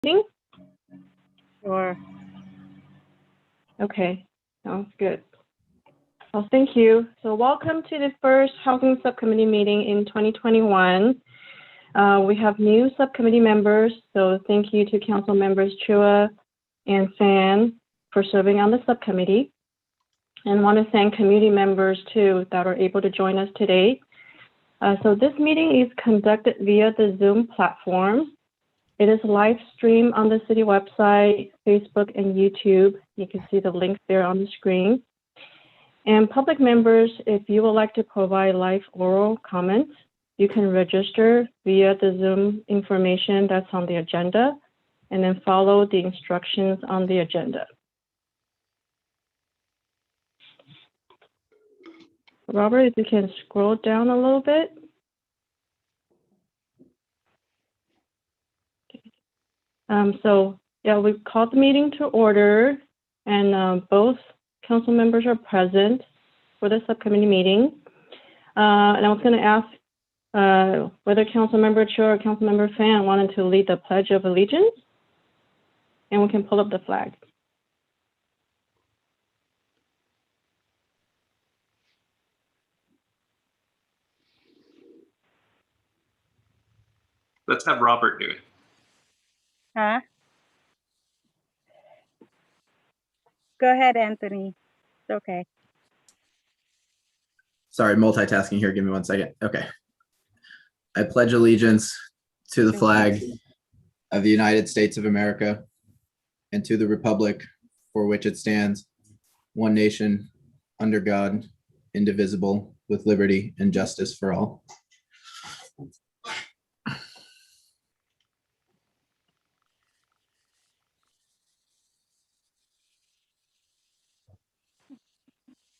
meeting? Sure. Okay, sounds good. Well, thank you. So welcome to the first Housing Subcommittee meeting in 2021. We have new subcommittee members, so thank you to Council members Chua and Fan for serving on the subcommittee. And want to thank community members too that are able to join us today. So this meeting is conducted via the Zoom platform. It is live streamed on the city website, Facebook, and YouTube. You can see the link there on the screen. And public members, if you would like to provide live oral comments, you can register via the Zoom information that's on the agenda, and then follow the instructions on the agenda. Robert, if you can scroll down a little bit. So yeah, we've called the meeting to order, and both council members are present for the subcommittee meeting. And I was going to ask whether Council Member Cho or Council Member Fan wanted to lead the Pledge of Allegiance, and we can pull up the flag. Let's have Robert do it. Huh? Go ahead, Anthony. It's okay. Sorry, multitasking here. Give me 1 second. Okay. I pledge allegiance to the flag of the United States of America and to the republic for which it stands, one nation, under God, indivisible, with liberty and justice for all.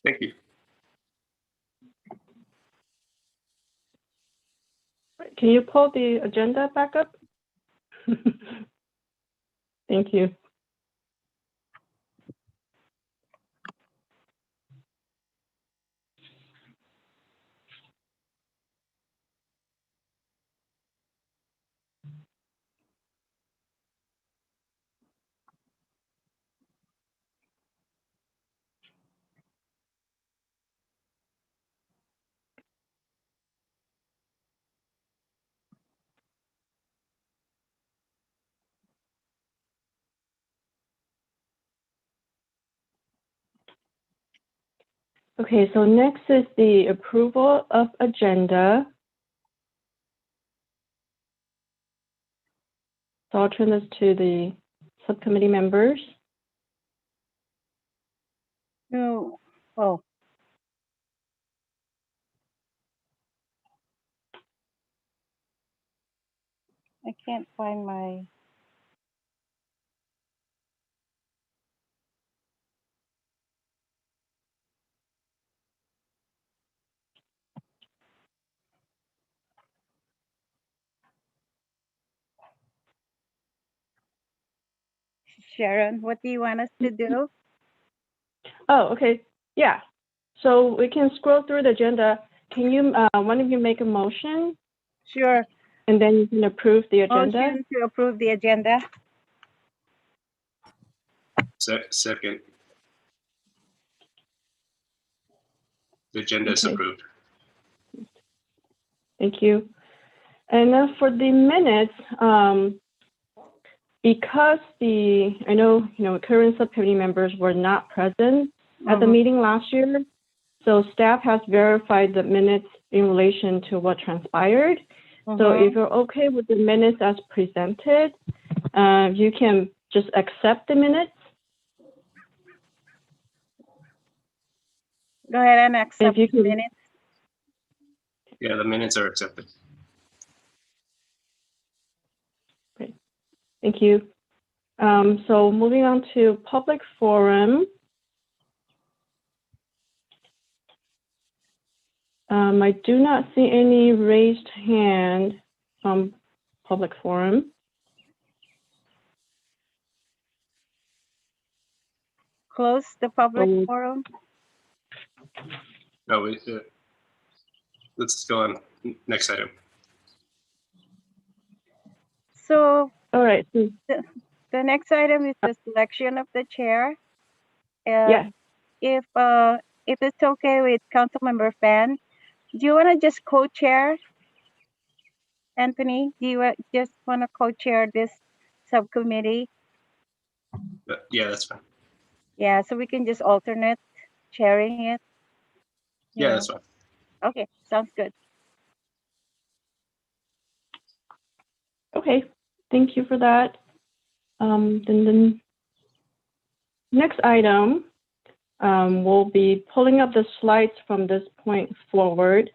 Thank you. Can you pull the agenda back up? Thank you. Okay, so next is the approval of agenda. So I'll turn this to the subcommittee members. No. Oh. I can't find my. Sharon, what do you want us to do? Oh, okay. Yeah. So we can scroll through the agenda. Can you, one of you make a motion? Sure. And then you can approve the agenda? Motion to approve the agenda. Second. The agenda is approved. Thank you. And then for the minutes, because I know, current subcommittee members were not present at the meeting last year, so staff has verified the minutes in relation to what transpired. So if you're okay with the minutes as presented, you can just accept the minutes. Go ahead and accept the minutes. Yeah, the minutes are accepted. Great, thank you. So moving on to public forum. I do not see any raised hand from public forum. Close the public forum. No, let's go on next item. So All right. The next item is the selection of the chair. Yes. If it's okay with Councilmember Fan, do you want to just co-chair, Anthony? Do you just want to co-chair this subcommittee? Yeah, that's fine. Yeah, so we can just alternate chairing it. Yeah, that's fine. Okay, sounds good. Okay. Thank you for that. Then the next item, we'll be pulling up the slides from this point forward.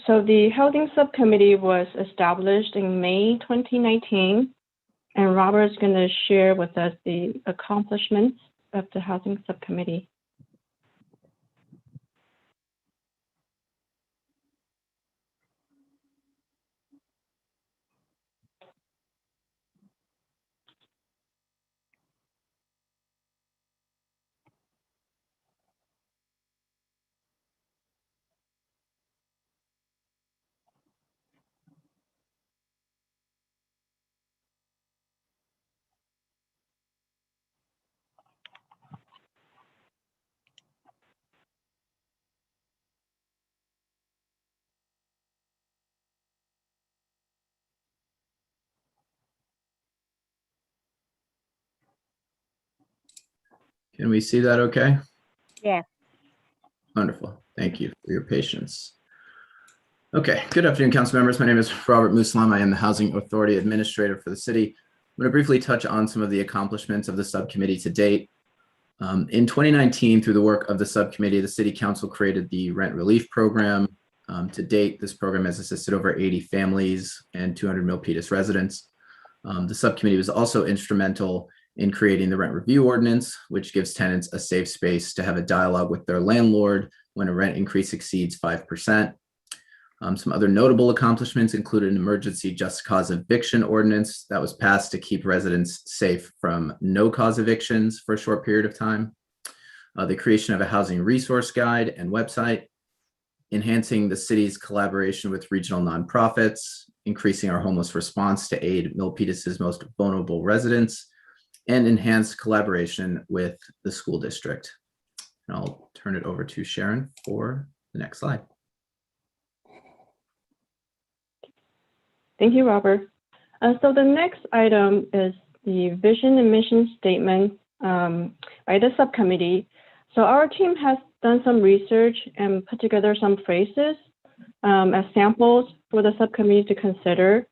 So the Housing Subcommittee was established in May 2019, and Robert's going to share with us the accomplishments of the Housing Subcommittee. Can we see that okay? Yeah. Wonderful. Thank you for your patience. Okay, good afternoon, council members. My name is Robert Muslam. I am the Housing Authority Administrator for the city. I'm going to briefly touch on some of the accomplishments of the subcommittee to date. In 2019, through the work of the subcommittee, the City Council created the Rent Relief Program. To date, this program has assisted over 80 families and 200 Milpitas residents. The subcommittee was also instrumental in creating the rent review ordinance, which gives tenants a safe space to have a dialogue with their landlord when a rent increase exceeds 5%. Some other notable accomplishments include an emergency just cause eviction ordinance that was passed to keep residents safe from no cause evictions for a short period of time. The creation of a housing resource guide and website, enhancing the city's collaboration with regional nonprofits, increasing our homeless response to aid Milpitas' most vulnerable residents, and enhanced collaboration with the school district. And I'll turn it over to Sharon for the next slide. Thank you, Robert. So the next item is the vision and mission statement by the subcommittee. So our team has done some research and put together some phrases as samples for the subcommittee to consider.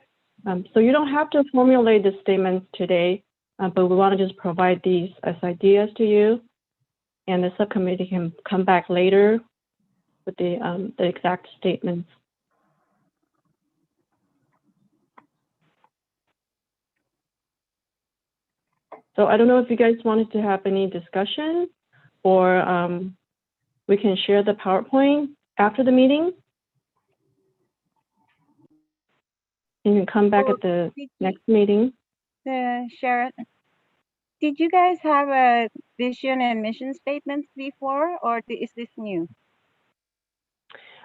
So you don't have to formulate the statements today, but we want to just provide these as ideas to you, and the subcommittee can come back later with the exact statements. So I don't know if you guys wanted to have any discussion, or we can share the PowerPoint after the meeting. You can come back at the next meeting. Sharon, did you guys have a vision and mission statements before, or is this new?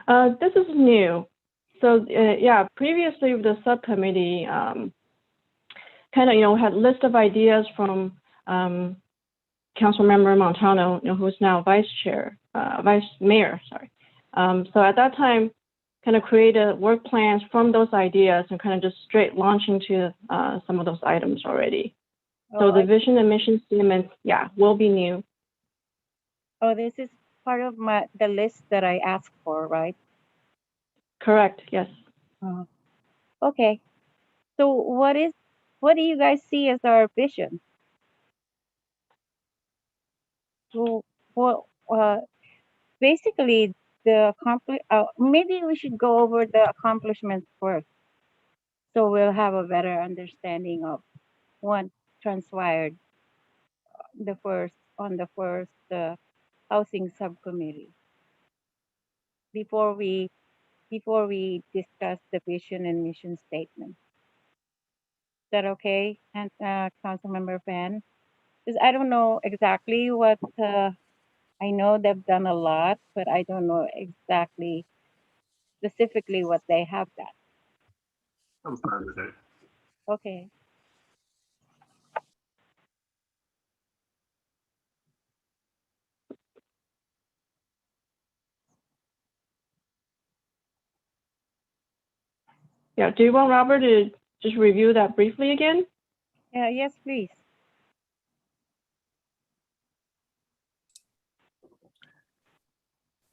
This is new. So yeah, previously the subcommittee kind of, had list of ideas from Councilmember Montano, who's now vice mayor, sorry. So at that time, kind of created work plans from those ideas and kind of just straight launch into some of those items already. So the vision and mission statements, yeah, will be new. Oh, this is part of the list that I asked for, right? Correct, yes. Okay. So what do you guys see as our vision? So, basically, maybe we should go over the accomplishments first, so we'll have a better understanding of what transpired on the first housing subcommittee before we discuss the vision and mission statement. Is that okay, and Councilmember Fan? Because I don't know exactly what. I know they've done a lot, but I don't know exactly specifically what they have done. I'm fine with it. Okay. Yeah, do you want Robert to just review that briefly again? Yeah, yes, please.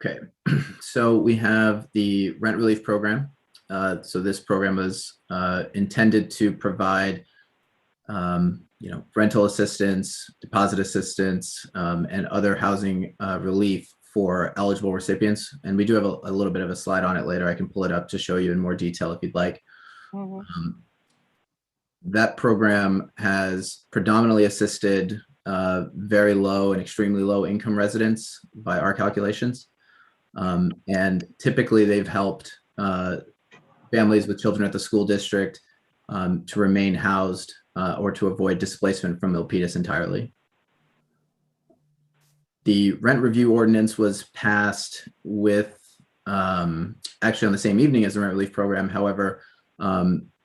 Okay, so we have the rent relief program. So this program was intended to provide, rental assistance, deposit assistance, and other housing relief for eligible recipients. And we do have a little bit of a slide on it later. I can pull it up to show you in more detail if you'd like. That program has predominantly assisted very low and extremely low income residents by our calculations. And typically they've helped families with children at the school district to remain housed or to avoid displacement from Milpitas entirely. The rent review ordinance was passed with actually on the same evening as the rent relief program. However,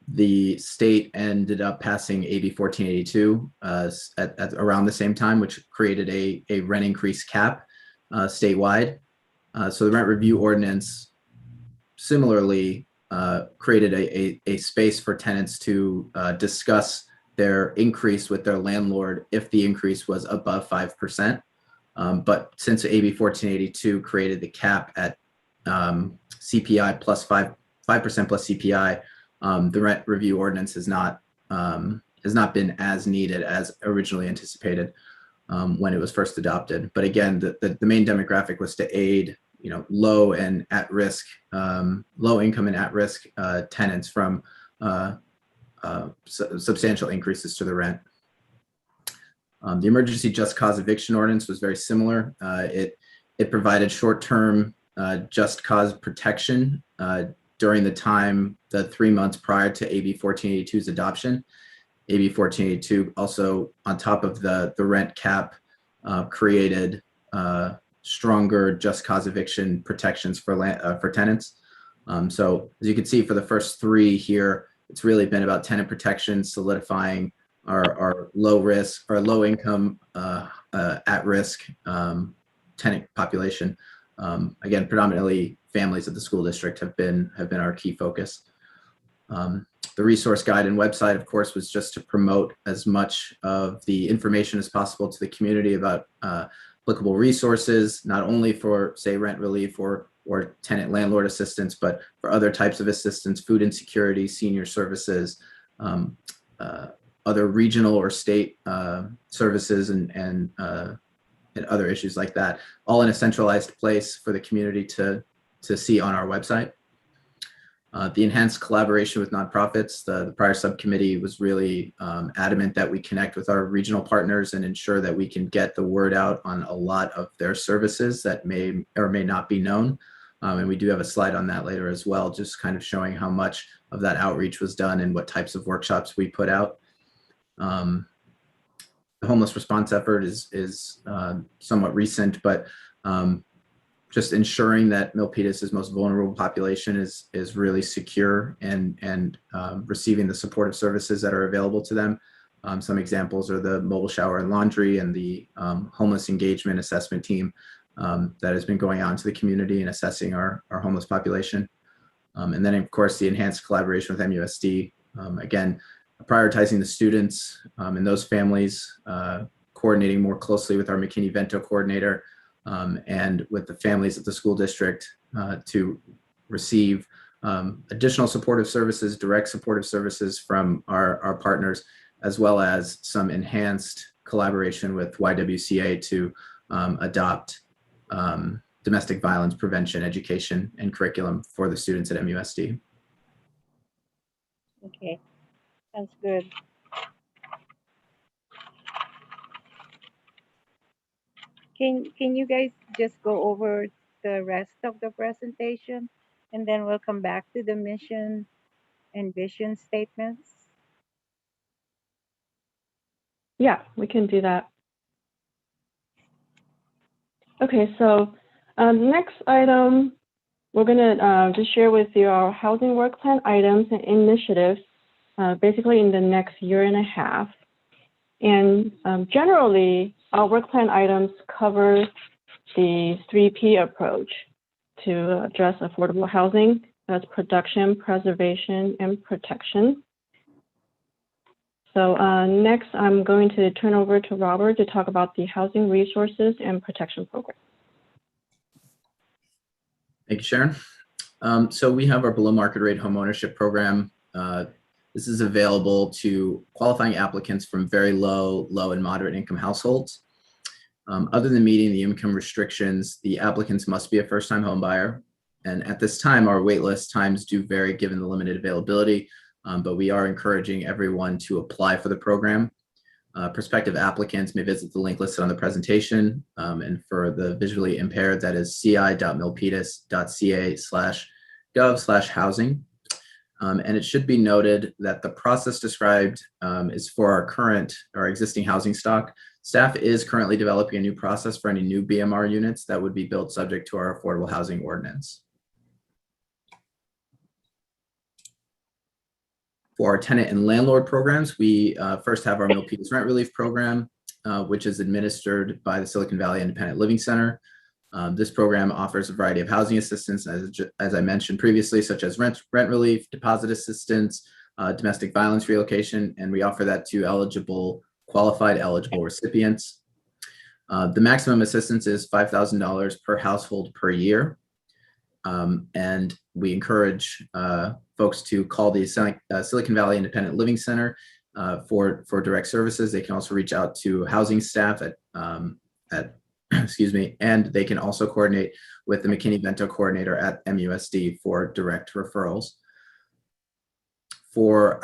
the state ended up passing AB 1482 at around the same time, which created a rent increase cap statewide. So the rent review ordinance similarly created a space for tenants to discuss their increase with their landlord if the increase was above 5%. But since AB 1482 created the cap at CPI plus 5% plus CPI, the rent review ordinance has not been as needed as originally anticipated when it was first adopted. But again, the main demographic was to aid low and at risk, low income and at risk tenants from substantial increases to the rent. The emergency just cause eviction ordinance was very similar. It provided short-term just cause protection during the 3 months prior to AB 1482's adoption. AB 1482 also, on top of the rent cap, created stronger just cause eviction protections for tenants. So as you can see, for the first 3 here, it's really been about tenant protection, solidifying our low risk or low income at risk tenant population. Again, predominantly families at the school district have been our key focus. The resource guide and website, of course, was just to promote as much of the information as possible to the community about applicable resources, not only for, say, rent relief or tenant landlord assistance, but for other types of assistance, food insecurity, senior services, other regional or state services, and other issues like that, all in a centralized place for the community to see on our website. The enhanced collaboration with nonprofits, the prior subcommittee was really adamant that we connect with our regional partners and ensure that we can get the word out on a lot of their services that may or may not be known. And we do have a slide on that later as well, just kind of showing how much of that outreach was done and what types of workshops we put out. The homeless response effort is somewhat recent, but just ensuring that Milpitas' most vulnerable population is really secure and receiving the supportive services that are available to them. Some examples are the mobile shower and laundry and the homeless engagement assessment team that has been going out into the community and assessing our homeless population. And then, of course, the enhanced collaboration with MUSD. Again, prioritizing the students and those families, coordinating more closely with our McKinney-Vento coordinator, and with the families at the school district to receive additional supportive services, direct supportive services from our partners, as well as some enhanced collaboration with YWCA to adopt domestic violence prevention, education, and curriculum for the students at MUSD. Okay, sounds good. Can you guys just go over the rest of the presentation, and then we'll come back to the mission and vision statements? Yeah, we can do that. Okay, so the next item we're going to just share with you our housing work plan items and initiatives, basically in the next year and a half. And generally, our work plan items cover the 3P approach to address affordable housing. That's production, preservation, and protection. So next, I'm going to turn over to Robert to talk about the Housing Resources and Protection Program. Thank you, Sharon. So we have our below market rate home ownership program. This is available to qualifying applicants from very low and moderate income households. Other than meeting the income restrictions, the applicants must be a first-time home buyer. And at this time, our waitlist times do vary given the limited availability, but we are encouraging everyone to apply for the program. Prospective applicants may visit the link listed on the presentation. And for the visually impaired, that is ci.milpitas.ca/gov/housing. And it should be noted that the process described is for our existing housing stock. Staff is currently developing a new process for any new BMR units that would be built subject to our affordable housing ordinance. For our tenant and landlord programs, we first have our Milpitas Rent Relief Program, which is administered by the Silicon Valley Independent Living Center. This program offers a variety of housing assistance, as I mentioned previously, such as rent relief, deposit assistance, domestic violence relocation, and we offer that to qualified eligible recipients. The maximum assistance is $5,000 per household per year. And we encourage folks to call the Silicon Valley Independent Living Center for direct services. They can also reach out to housing staff at excuse me, and they can also coordinate with the McKinney-Vento coordinator at MUSD for direct referrals. For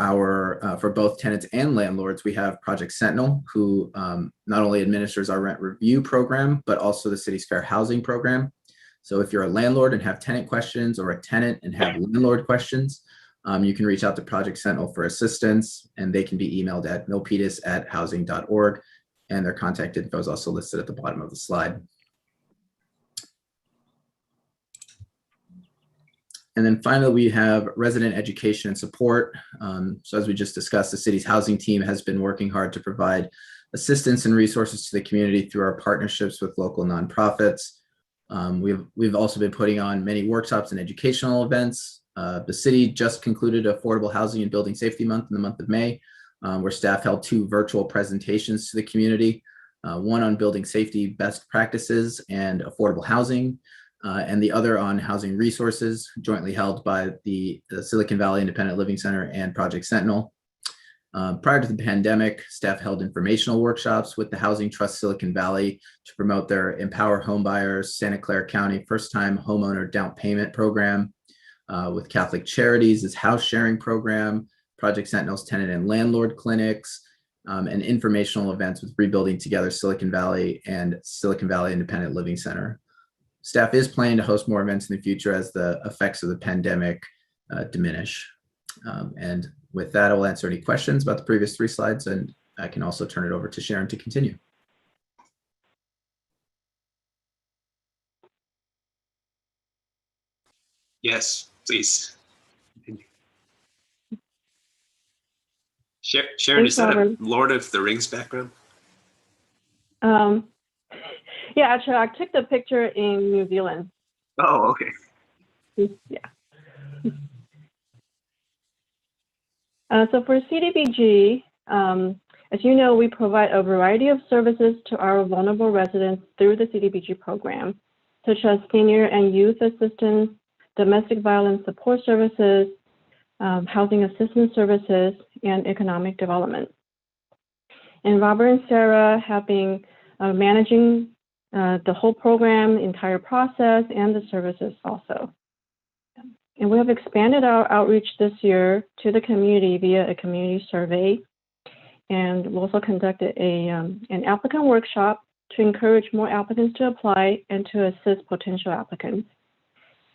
both tenants and landlords, we have Project Sentinel, who not only administers our rent review program, but also the city's fair housing program. So if you're a landlord and have tenant questions, or a tenant and have landlord questions, you can reach out to Project Sentinel for assistance, and they can be emailed at milpitas@housing.org, and their contact info is also listed at the bottom of the slide. And then finally, we have resident education and support. So as we just discussed, the city's housing team has been working hard to provide assistance and resources to the community through our partnerships with local nonprofits. We've also been putting on many workshops and educational events. The city just concluded Affordable Housing and Building Safety Month in the month of May, where staff held 2 virtual presentations to the community, one on building safety best practices and affordable housing, and the other on housing resources, jointly held by the Silicon Valley Independent Living Center and Project Sentinel. Prior to the pandemic, staff held informational workshops with the Housing Trust Silicon Valley to promote their Empower Homebuyers Santa Clara County First-Time Homeowner Down Payment Program, with Catholic Charities' House Sharing Program, Project Sentinel's Tenant and Landlord Clinics, and informational events with Rebuilding Together Silicon Valley and Silicon Valley Independent Living Center. Staff is planning to host more events in the future as the effects of the pandemic diminish. And with that, I will answer any questions about the previous 3 slides, and I can also turn it over to Sharon to continue. Yes, please. Sharon, Thanks, is that Robert. a Lord of the Rings background? Yeah, actually, I took the picture in New Zealand. Oh, okay. Yeah. So for CDBG, as you know, we provide a variety of services to our vulnerable residents through the CDBG program, such as senior and youth assistance, domestic violence support services, housing assistance services, and economic development. And Robert and Sarah have been managing the whole program, the entire process, and the services also. And we have expanded our outreach this year to the community via a community survey. And we also conducted an applicant workshop to encourage more applicants to apply and to assist potential applicants.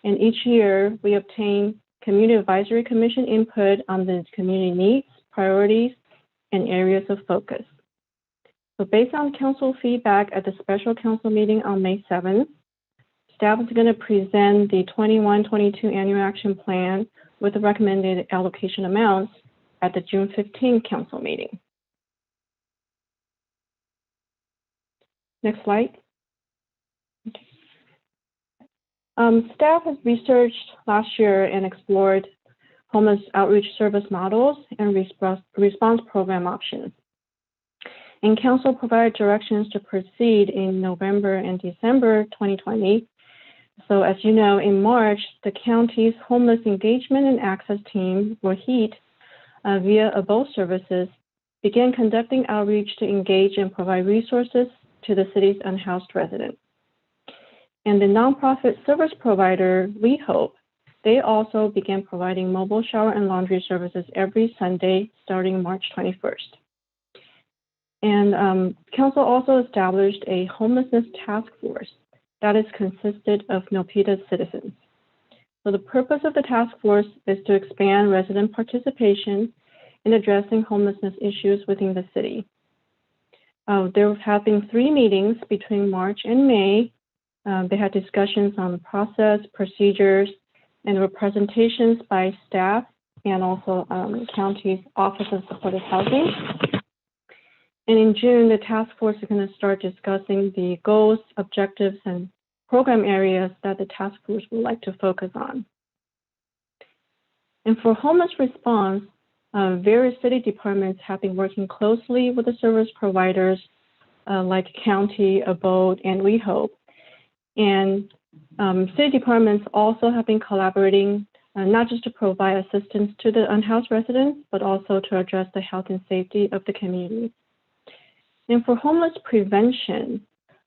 And each year, we obtain Community Advisory Commission input on the community needs, priorities, and areas of focus. So based on council feedback at the special council meeting on May 7th, staff is going to present the 21-22 annual action plan with the recommended allocation amounts at the June 15 council meeting. Next slide. Okay. Staff has researched last year and explored homeless outreach service models and response program options. And council provided directions to proceed in November and December 2020. So as you know, in March, the county's Homeless Engagement and Access Team, or HEAT, via ABOE services, began conducting outreach to engage and provide resources to the city's unhoused residents. And the nonprofit service provider, We Hope, they also began providing mobile shower and laundry services every Sunday starting March 21st. And council also established a homelessness task force that is consisted of Milpitas citizens. So the purpose of the task force is to expand resident participation in addressing homelessness issues within the city. There have been 3 meetings between March and May. They had discussions on the process, procedures, and there were presentations by staff and also county's Office of Supportive Housing. And in June, the task force is going to start discussing the goals, objectives, and program areas that the task force would like to focus on. And for homeless response, various city departments have been working closely with the service providers like county, ABOE, and We Hope. And city departments also have been collaborating not just to provide assistance to the unhoused residents, but also to address the health and safety of the community. And for homeless prevention,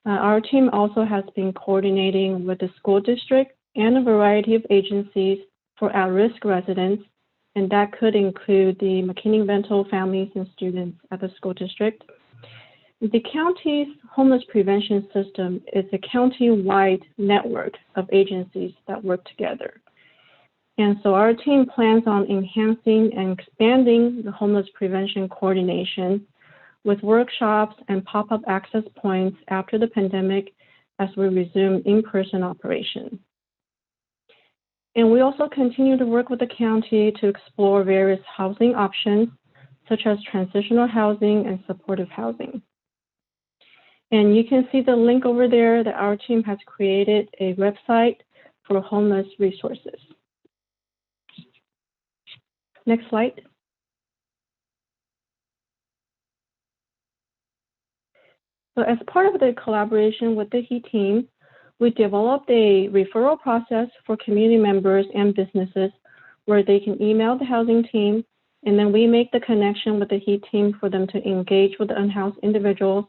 our team also has been coordinating with the school district and a variety of agencies for at-risk residents, and that could include the McKinney-Vento families and students at the school district. The county's homeless prevention system is a county-wide network of agencies that work together. And so our team plans on enhancing and expanding the homeless prevention coordination with workshops and pop-up access points after the pandemic as we resume in-person operation. And we also continue to work with the county to explore various housing options, such as transitional housing and supportive housing. And you can see the link over there that our team has created a website for homeless resources. Next slide. So as part of the collaboration with the HEAT team, we developed a referral process for community members and businesses where they can email the housing team, and then we make the connection with the HEAT team for them to engage with the unhoused individuals,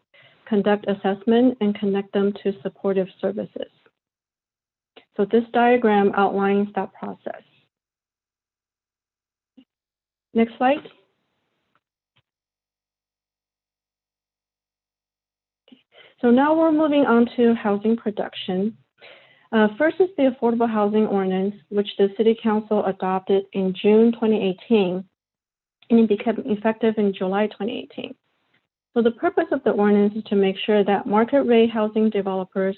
conduct assessment, and connect them to supportive services. So this diagram outlines that process. Next slide. So now we're moving on to housing production. First is the Affordable Housing Ordinance, which the City Council adopted in June 2018, and it became effective in July 2018. So the purpose of the ordinance is to make sure that market rate housing developers,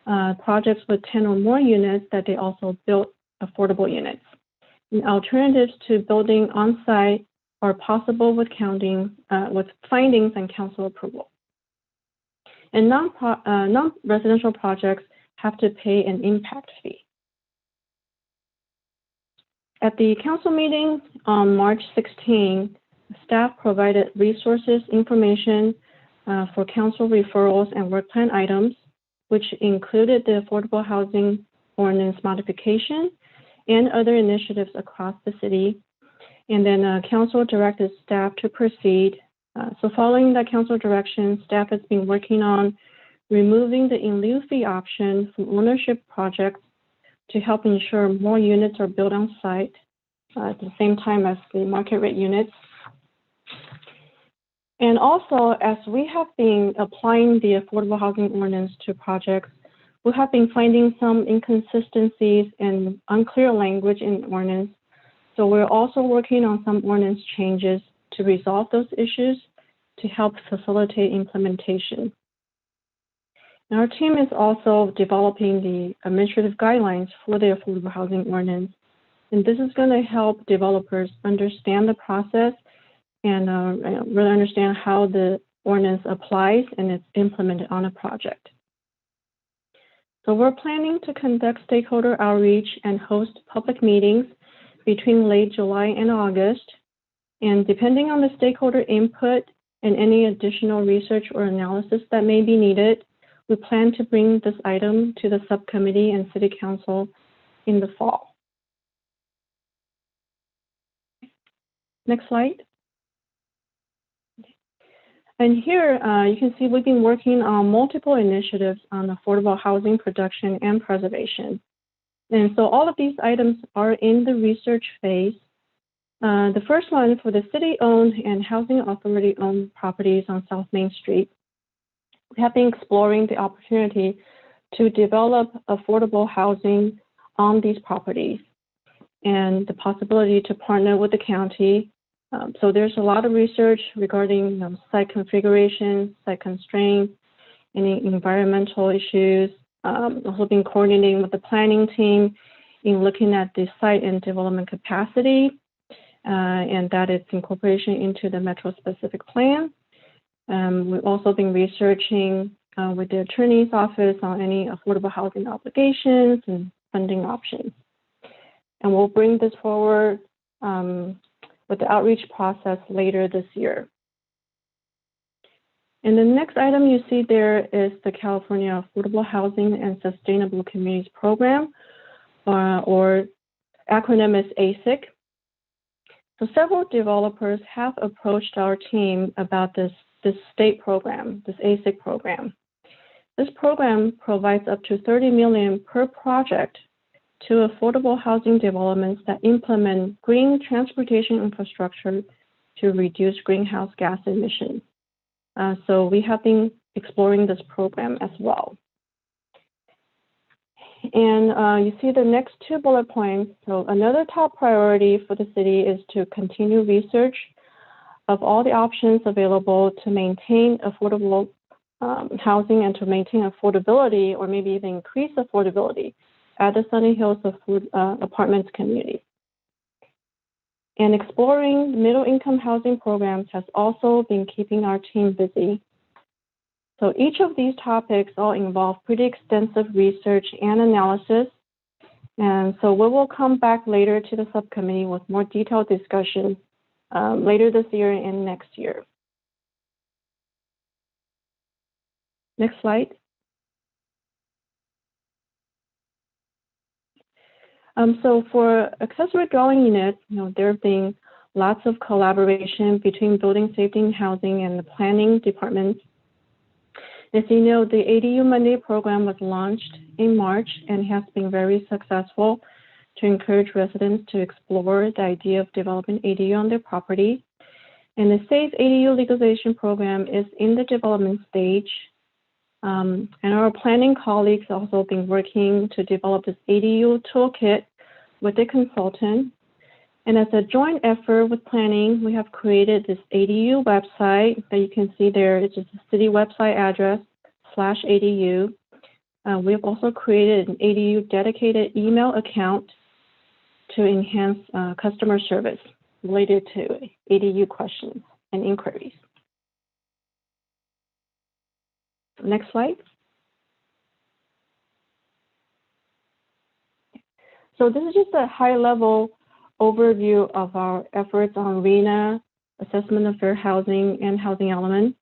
projects with 10 or more units, that they also build affordable units. And alternatives to building on-site are possible with findings and council approval. And non-residential projects have to pay an impact fee. At the council meeting on March 16, staff provided resources information for council referrals and work plan items, which included the Affordable Housing Ordinance modification and other initiatives across the city. And then council directed staff to proceed. So following that council direction, staff has been working on removing the in lieu fee option from ownership projects to help ensure more units are built on site at the same time as the market rate units. And also, as we have been applying the Affordable Housing Ordinance to projects, we have been finding some inconsistencies and unclear language in the ordinance. So we're also working on some ordinance changes to resolve those issues to help facilitate implementation. And our team is also developing the administrative guidelines for the affordable housing ordinance. And this is going to help developers understand the process and really understand how the ordinance applies and is implemented on a project. So we're planning to conduct stakeholder outreach and host public meetings between late July and August. And depending on the stakeholder input and any additional research or analysis that may be needed, we plan to bring this item to the subcommittee and city council in the fall. Next slide. And here you can see we've been working on multiple initiatives on affordable housing production and preservation. And so all of these items are in the research phase. The first one for the city-owned and housing authority-owned properties on South Main Street. We have been exploring the opportunity to develop affordable housing on these properties and the possibility to partner with the county. So there's a lot of research regarding site configuration, site constraints, any environmental issues. Also been coordinating with the planning team in looking at the site and development capacity, and that its incorporation into the metro-specific plan. We've also been researching with the attorney's office on any affordable housing obligations and funding options. And we'll bring this forward with the outreach process later this year. And the next item you see there is the California Affordable Housing and Sustainable Communities Program, or acronym is ASIC. So several developers have approached our team about this state program, this ASIC program. This program provides up to $30 million per project to affordable housing developments that implement green transportation infrastructure to reduce greenhouse gas emissions. So we have been exploring this program as well. And you see the next two bullet points. So another top priority for the city is to continue research of all the options available to maintain affordable housing and to maintain affordability, or maybe even increase affordability at the Sunny Hills Apartments community. And exploring middle-income housing programs has also been keeping our team busy. So each of these topics all involve pretty extensive research and analysis. And so we will come back later to the subcommittee with more detailed discussion later this year and next year. Next slide. So for accessory dwelling units, there have been lots of collaboration between building safety and housing and the planning departments. As you know, the ADU Monday program was launched in March and has been very successful to encourage residents to explore the idea of developing ADU on their property. And the Safe ADU legalization program is in the development stage. And our planning colleagues also been working to develop this ADU toolkit with a consultant. And as a joint effort with planning, we have created this ADU website that you can see there. It's just a city website address /ADU. We have also created an ADU dedicated email account to enhance customer service related to ADU questions and inquiries. Next slide. So this is just a high-level overview of our efforts on RHNA, Assessment of Fair Housing, and Housing Element.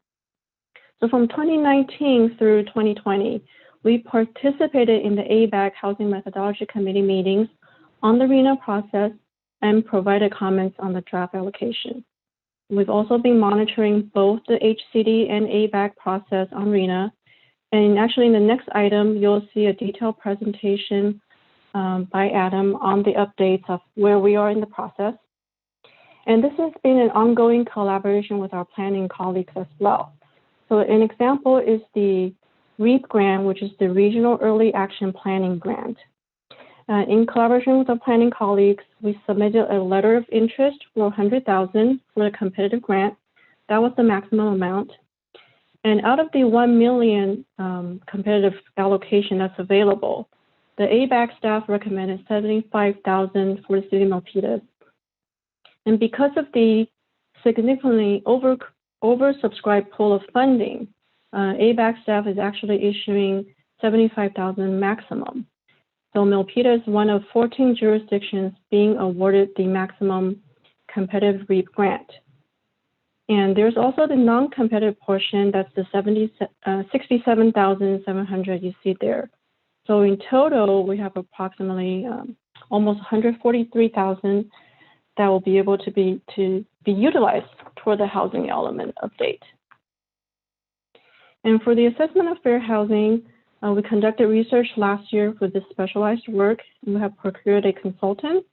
So from 2019 through 2020, we participated in the ABAC Housing Methodology Committee meetings on the RHNA process and provided comments on the draft allocation. We've also been monitoring both the HCD and ABAC process on RHNA. And actually in the next item, you'll see a detailed presentation by Adam on the updates of where we are in the process. And this has been an ongoing collaboration with our planning colleagues as well. So an example is the REAP grant, which is the Regional Early Action Planning Grant. In collaboration with our planning colleagues, we submitted a letter of interest for $100,000 for a competitive grant. That was the maximum amount. And out of the 1 million competitive allocation that's available, the ABAC staff recommended 75,000 for the city of Milpitas. And because of the significantly oversubscribed pool of funding, ABAC staff is actually issuing 75,000 maximum. So Milpitas is one of 14 jurisdictions being awarded the maximum competitive REAP grant. And there's also the non-competitive portion, that's the 67,700 you see there. So in total, we have approximately almost 143,000 that will be able to be utilized toward the housing element update. And for the assessment of fair housing, we conducted research last year for this specialized work, and we have procured a consultant.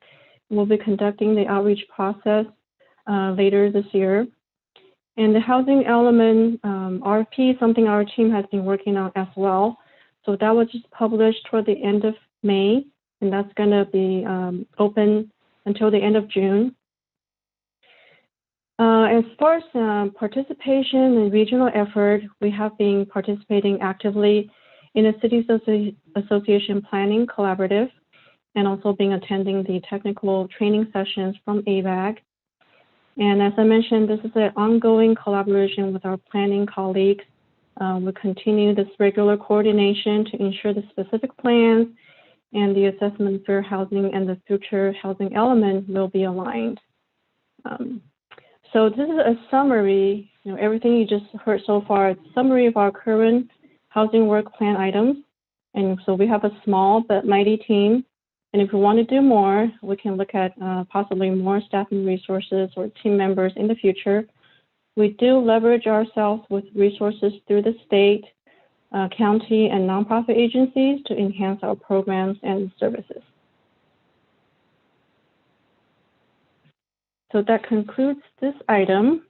We'll be conducting the outreach process later this year. And the housing element RFP is something our team has been working on as well. So that was just published toward the end of May, and that's going to be open until the end of June. As far as participation in regional effort, we have been participating actively in a city association planning collaborative, and also been attending the technical training sessions from ABAG. And as I mentioned, this is an ongoing collaboration with our planning colleagues. We'll continue this regular coordination to ensure the specific plans and the assessment of fair housing and the future housing element will be aligned. So this is a summary, everything you just heard so far, it's a summary of our current housing work plan items. And so we have a small but mighty team. And if we want to do more, we can look at possibly more staffing resources or team members in the future. We do leverage ourselves with resources through the state, county, and nonprofit agencies to enhance our programs and services. So that concludes this item.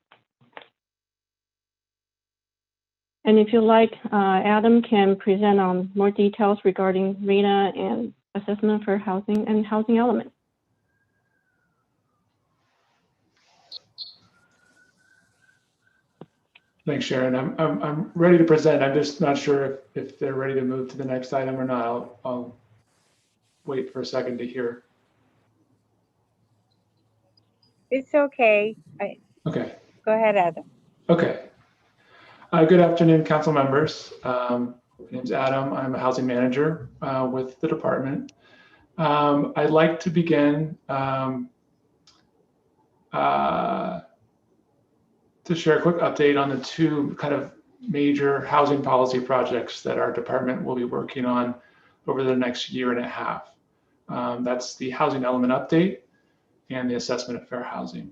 And if you like, Adam can present on more details regarding RENA and assessment for housing and housing element. Thanks, Sharon. I'm ready to present. I'm just not sure if they're ready to move to the next item or not. I'll wait for a second to hear. It's okay. Okay. Go ahead, Adam. Okay. Good afternoon, council members. My name's Adam. I'm a housing manager with the department. I'd like to begin to share a quick update on the two kind of major housing policy projects that our department will be working on over the next year and a half. That's the housing element update and the assessment of fair housing.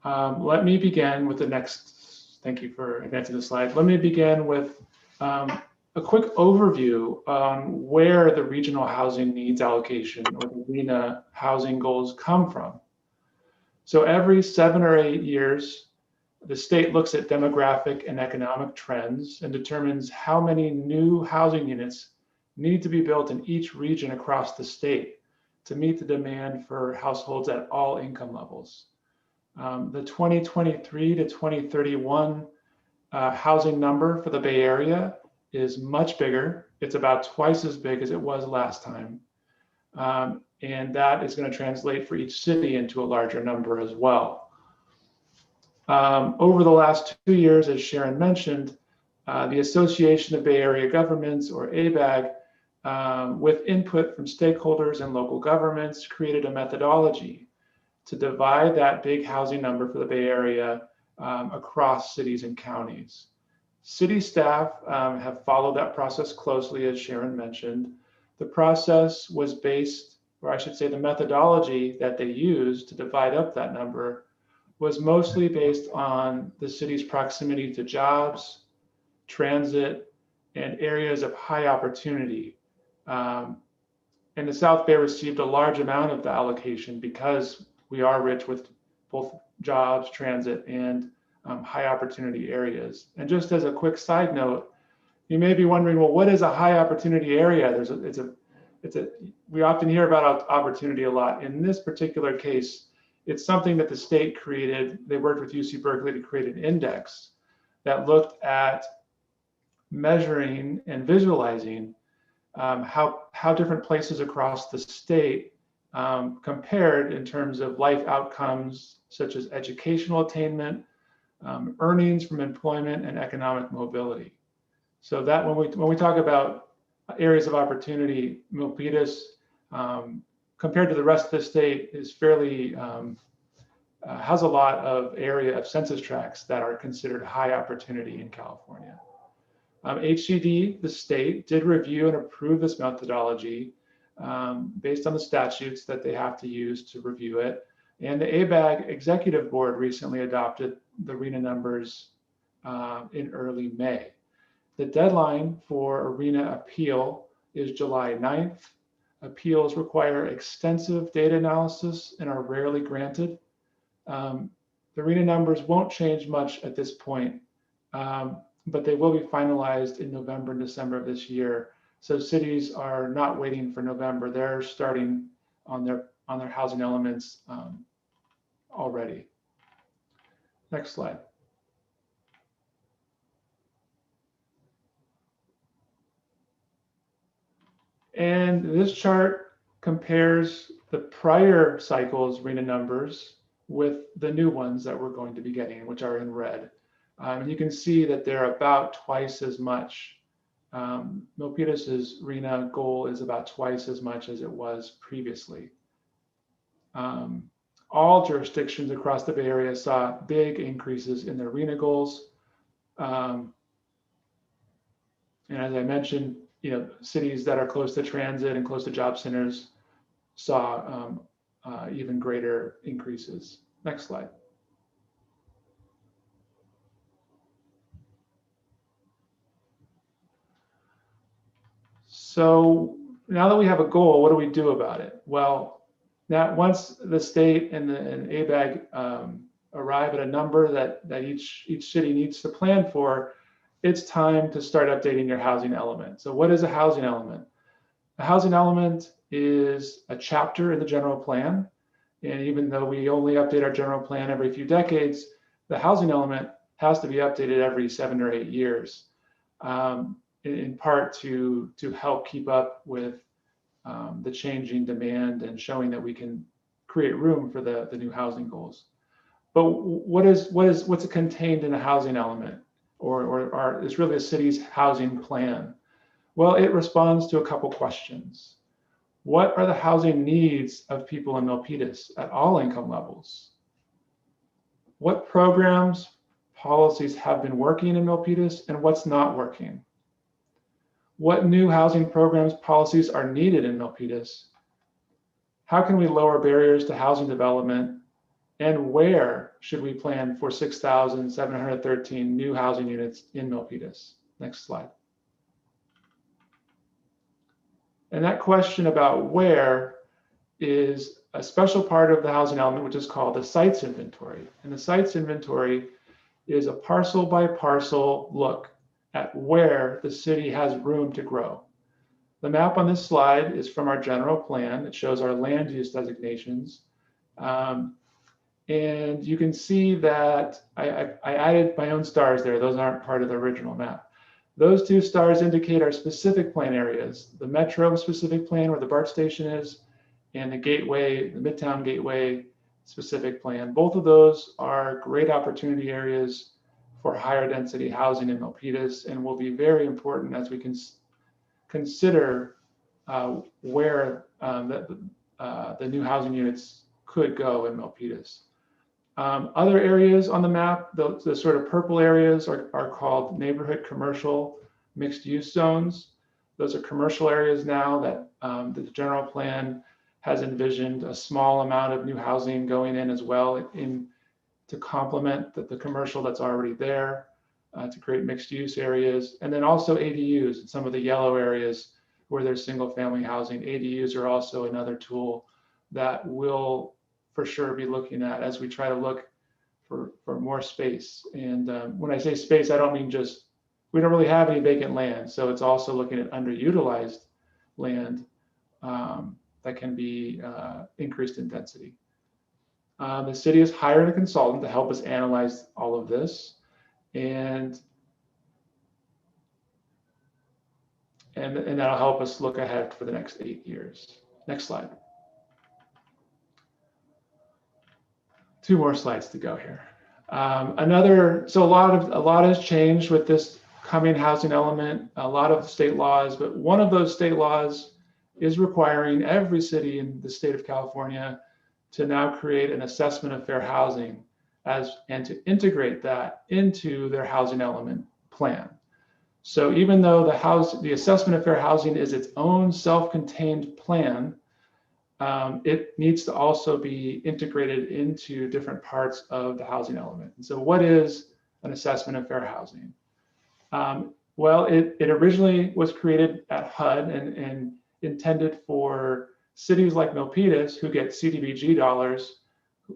Let me begin with the next, thank you for advancing the slide. Let me begin with a quick overview on where the regional housing needs allocation or the RENA housing goals come from. So every 7 or 8 years, the state looks at demographic and economic trends and determines how many new housing units need to be built in each region across the state to meet the demand for households at all income levels. The 2023 to 2031 housing number for the Bay Area is much bigger. It's about twice as big as it was last time. And that is going to translate for each city into a larger number as well. Over the last 2 years, as Sharon mentioned, the Association of Bay Area Governments, or ABAG, with input from stakeholders and local governments, created a methodology to divide that big housing number for the Bay Area across cities and counties. City staff have followed that process closely, as Sharon mentioned. The process was based, or I should say the methodology that they used to divide up that number was mostly based on the city's proximity to jobs, transit, and areas of high opportunity. And the South Bay received a large amount of the allocation because we are rich with both jobs, transit, and high opportunity areas. And just as a quick side note, you may be wondering, well, what is a high opportunity area? We often hear about opportunity a lot. In this particular case, it's something that the state created. They worked with UC Berkeley to create an index that looked at measuring and visualizing how different places across the state compared in terms of life outcomes such as educational attainment, earnings from employment, and economic mobility. So that when we talk about areas of opportunity, Milpitas, compared to the rest of the state, is fairly has a lot of area of census tracts that are considered high opportunity in California. HCD, the state, did review and approve this methodology based on the statutes that they have to use to review it. And the ABAG Executive Board recently adopted the RENA numbers in early May. The deadline for a RENA appeal is July 9th. Appeals require extensive data analysis and are rarely granted. The RENA numbers won't change much at this point, but they will be finalized in November and December of this year. So cities are not waiting for November. They're starting on their housing elements already. Next slide. And this chart compares the prior cycle's RENA numbers with the new ones that we're going to be getting, which are in red. And you can see that they're about twice as much. Milpitas's RENA goal is about twice as much as it was previously. All jurisdictions across the Bay Area saw big increases in their RENA goals. And as I mentioned, cities that are close to transit and close to job centers saw even greater increases. Next slide. So now that we have a goal, what do we do about it? Well, now once the state and ABAG arrive at a number that each city needs to plan for, it's time to start updating your housing element. So what is a housing element? A housing element is a chapter in the general plan. And even though we only update our general plan every few decades, the housing element has to be updated every 7 or 8 years, in part to help keep up with the changing demand and showing that we can create room for the new housing goals. But what's contained in a housing element? Or is really a city's housing plan? Well, it responds to a couple questions. What are the housing needs of people in Milpitas at all income levels? What programs, policies have been working in Milpitas and what's not working? What new housing programs, policies are needed in Milpitas? How can we lower barriers to housing development? And where should we plan for 6,713 new housing units in Milpitas? Next slide. And that question about where is a special part of the housing element, which is called the sites inventory. And the sites inventory is a parcel by parcel look at where the city has room to grow. The map on this slide is from our general plan. It shows our land use designations. And you can see that I added my own stars there. Those aren't part of the original map. Those 2 stars indicate our specific plan areas, the Metro specific plan where the BART station is, and the Gateway, the Midtown Gateway specific plan. Both of those are great opportunity areas for higher density housing in Milpitas and will be very important as we can consider where the new housing units could go in Milpitas. Other areas on the map, the sort of purple areas are called neighborhood commercial mixed use zones. Those are commercial areas now that the general plan has envisioned a small amount of new housing going in as well to complement the commercial that's already there, to create mixed use areas. And then also ADUs in some of the yellow areas where there's single family housing. ADUs are also another tool that will for sure be looking at as we try to look for more space. And when I say space, I don't mean just, we don't really have any vacant land. So it's also looking at underutilized land that can be increased in density. The city has hired a consultant to help us analyze all of this. and that'll help us look ahead for the next 8 years. Next slide. 2 more slides to go here. So a lot has changed with this coming housing element, a lot of state laws, but one of those state laws is requiring every city in the state of California to now create an assessment of fair housing and to integrate that into their housing element plan. So even though the assessment of fair housing is its own self-contained plan, it needs to also be integrated into different parts of the housing element. And so what is an assessment of fair housing? Well, it originally was created at HUD and intended for cities like Milpitas, who get CDBG dollars,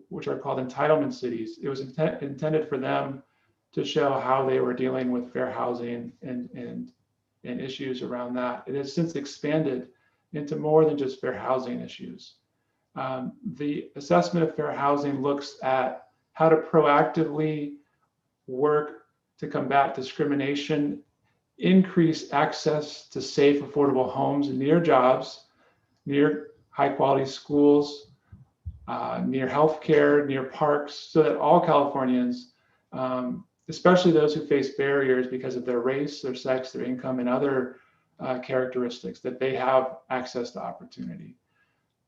which are called entitlement cities. It was intended for them to show how they were dealing with fair housing and issues around that. It has since expanded into more than just fair housing issues. The assessment of fair housing looks at how to proactively work to combat discrimination, increase access to safe, affordable homes near jobs, near high quality schools, near healthcare, near parks, so that all Californians, especially those who face barriers because of their race, their sex, their income, and other characteristics, that they have access to opportunity.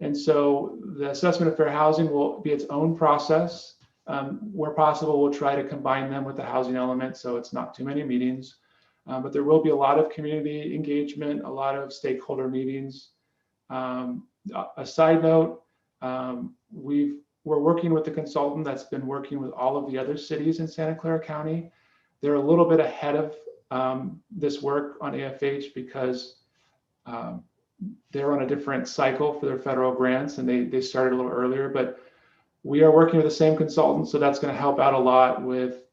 And so the assessment of fair housing will be its own process. Where possible, we'll try to combine them with the housing element, so it's not too many meetings. But there will be a lot of community engagement, a lot of stakeholder meetings. A side note, we're working with the consultant that's been working with all of the other cities in Santa Clara County. They're a little bit ahead of this work on AFH because they're on a different cycle for their federal grants, and they started a little earlier, but we are working with the same consultant, so that's going to help out a lot with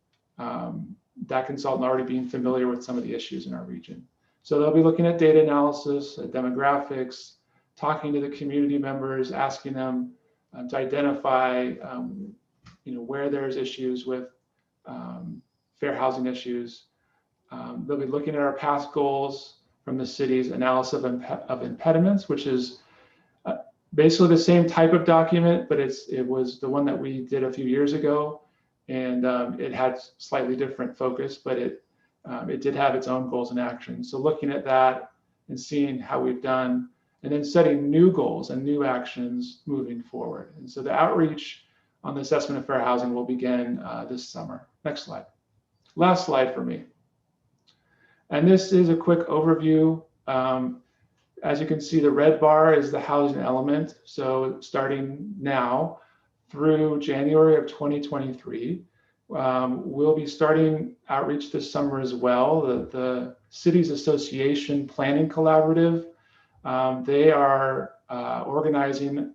that consultant already being familiar with some of the issues in our region. So they'll be looking at data analysis, demographics, talking to the community members, asking them to identify where there's issues with fair housing issues. They'll be looking at our past goals from the city's analysis of impediments, which is basically the same type of document, but it was the one that we did a few years ago, and it had slightly different focus, but it did have its own goals and actions. So looking at that and seeing how we've done, and then setting new goals and new actions moving forward. And so the outreach on the assessment of fair housing will begin this summer. Next slide. Last slide for me. And this is a quick overview. As you can see, the red bar is the housing element. So starting now through January of 2023, we'll be starting outreach this summer as well. The Cities Association Planning Collaborative, they are organizing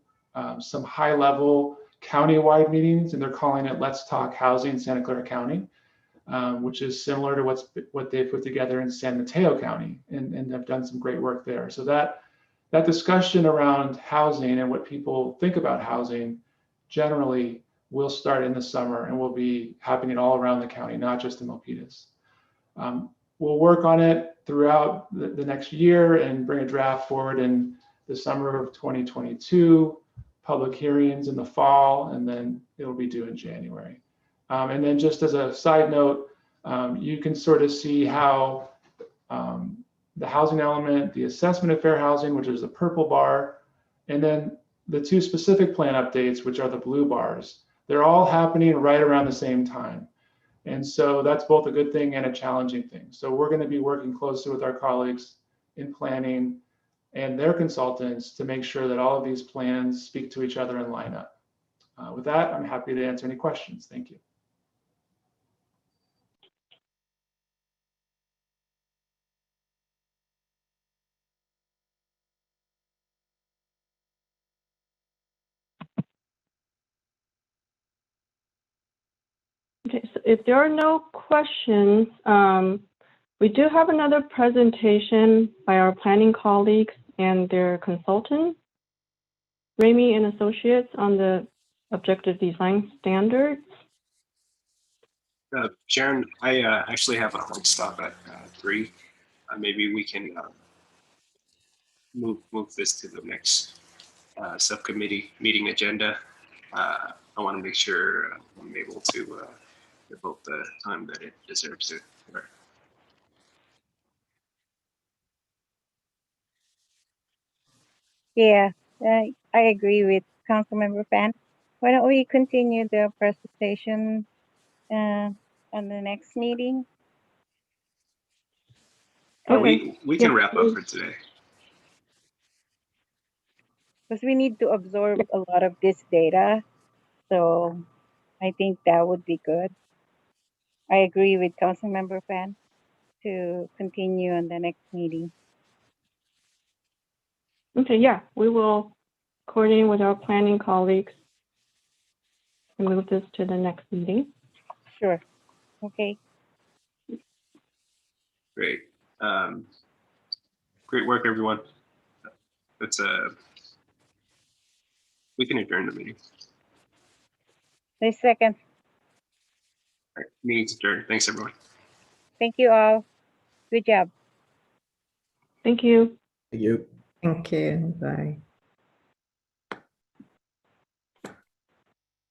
some high-level county-wide meetings, and they're calling it Let's Talk Housing Santa Clara County, which is similar to what they've put together in San Mateo County, and have done some great work there. So that discussion around housing and what people think about housing generally will start in the summer and will be happening all around the county, not just in Milpitas. We'll work on it throughout the next year and bring a draft forward in the summer of 2022, public hearings in the fall, and then it'll be due in January. And then just as a side note, you can sort of see how the housing element, the assessment of fair housing, which is the purple bar, and then the 2 specific plan updates, which are the blue bars, they're all happening right around the same time. And so that's both a good thing and a challenging thing. So we're going to be working closely with our colleagues in planning and their consultants to make sure that all of these plans speak to each other and line up. With that, I'm happy to answer any questions. Thank you. Okay, so if there are no questions, we do have another presentation by our planning colleagues and their consultant, Ramey and Associates, on the objective design standards. Sharon, I actually have a hard stop at 3. Maybe we can move this to the next subcommittee meeting agenda. I want to make sure I'm able to devote the time that it deserves to. Yeah, I agree with Councilmember Fan. Why don't we continue the presentation on the next meeting? Okay. We can Yes, wrap up for today. Because we need to absorb a lot of this data. So I think that would be good. I agree with Councilmember Fan to continue on the next meeting. Okay, yeah, we will coordinate with our planning colleagues and move this to the next meeting. Sure. Okay. Great. Great work, everyone. It's we can adjourn the meeting. The second. All right, meeting's adjourned. Thanks, everyone. Thank you all. Good job. Thank you. Thank you. Thank you. Bye.